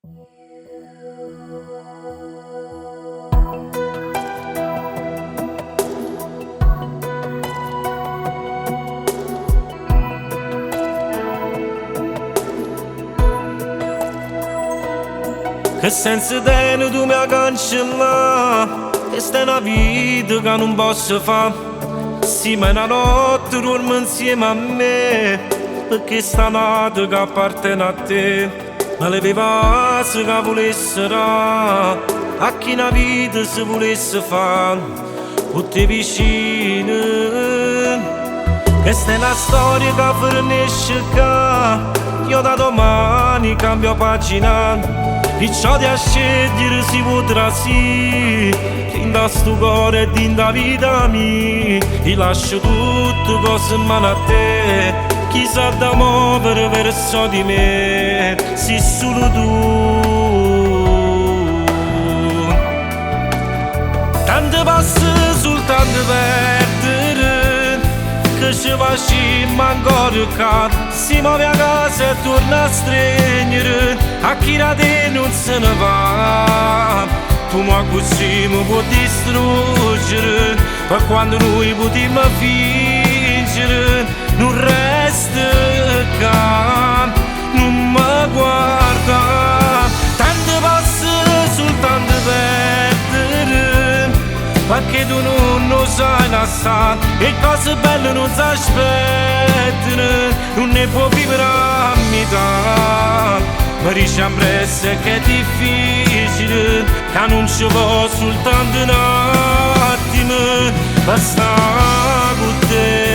Che senso tiene tu mi cancella? Questa è una vita che non posso fare. Sì, ma una notte dormo insieme a me, perché stanotte che appartiene a te. Ma le vivassi che volessero, a chi una vita si volesse fare, tutti vicini. Questa è una storia che finisce qua. Io da domani cambio pagina. Perciò di a scegliere si potrà sì, fin da sto cuore e din da vita mia. Ti lascio tutto cose in mano a te, chissà da muovere verso di me, sì solo tu. Tante passe soltanto perdere, che ci facciamo ancora qua. Si muove a casa e torna a stringere, a chi da te non se ne va. Tu ma così mi puoi distruggere, per quando noi potremmo fingere, non resta qua, non mi guarda. Tante passe soltanto perdere, perché tu non lo sai lasciare, e cose belle non si aspettano, non ne può vivere a metà. Ma dici presto che è difficile, che non ci può soltanto un attimo per stare con te.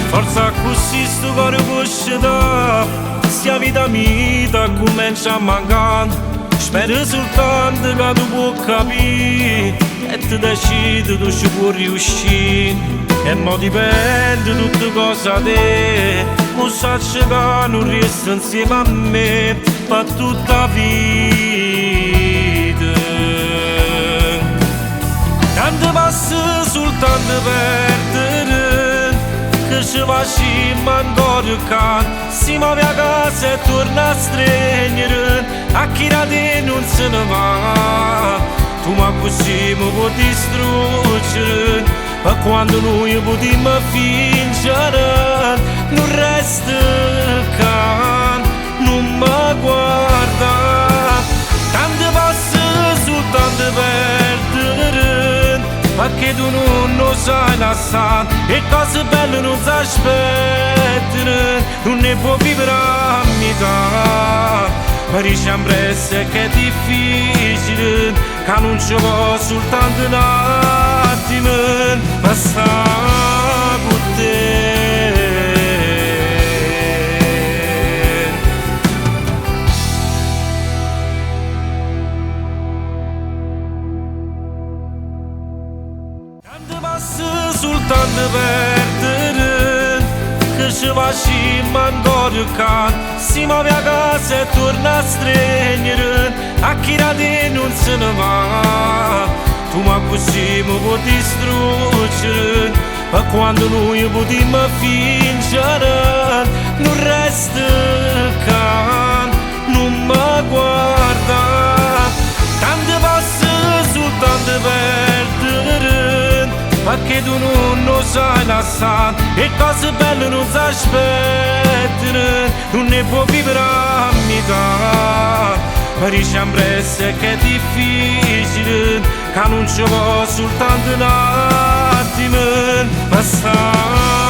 Forza così sto cuore può uscire, sia vita mia comincia a mancare. Spero soltanto che tu puoi capire e ti decidi tu ci puoi riuscire. E mo dipende tutte cose da te, mo sacci che non resta insieme a me per tutta la vita. Tante passe soltanto perdere, che ci facciamo ancora qua. Si muove a casa e torna a stringere, a chi da te non se ne va. Tu ma così mi puoi distruggere, ma quando noi potremmo fingere, non resta qua, non mi guarda. Tante passe soltanto perdere, perché tu non lo sai lasciare, e cose belle non si aspettano, non ne può vivere a metà. Ma dici presto che è difficile, che non ci può soltanto un attimo per stare con te. Tante passe soltanto perdere, che ci facciamo ancora qua. Si muove a casa e torna a stringere, a chi da te non se ne va. Tu ma così mi puoi distruggere, ma quando noi potremmo fingere, non resta qua, non mi guarda. Tante passe soltanto perdere, perché tu non lo sai lasciare, e cose belle non si aspettano, non ne può vivere a metà. Ma dici presto che è difficile, che non ci può soltanto un attimo per stare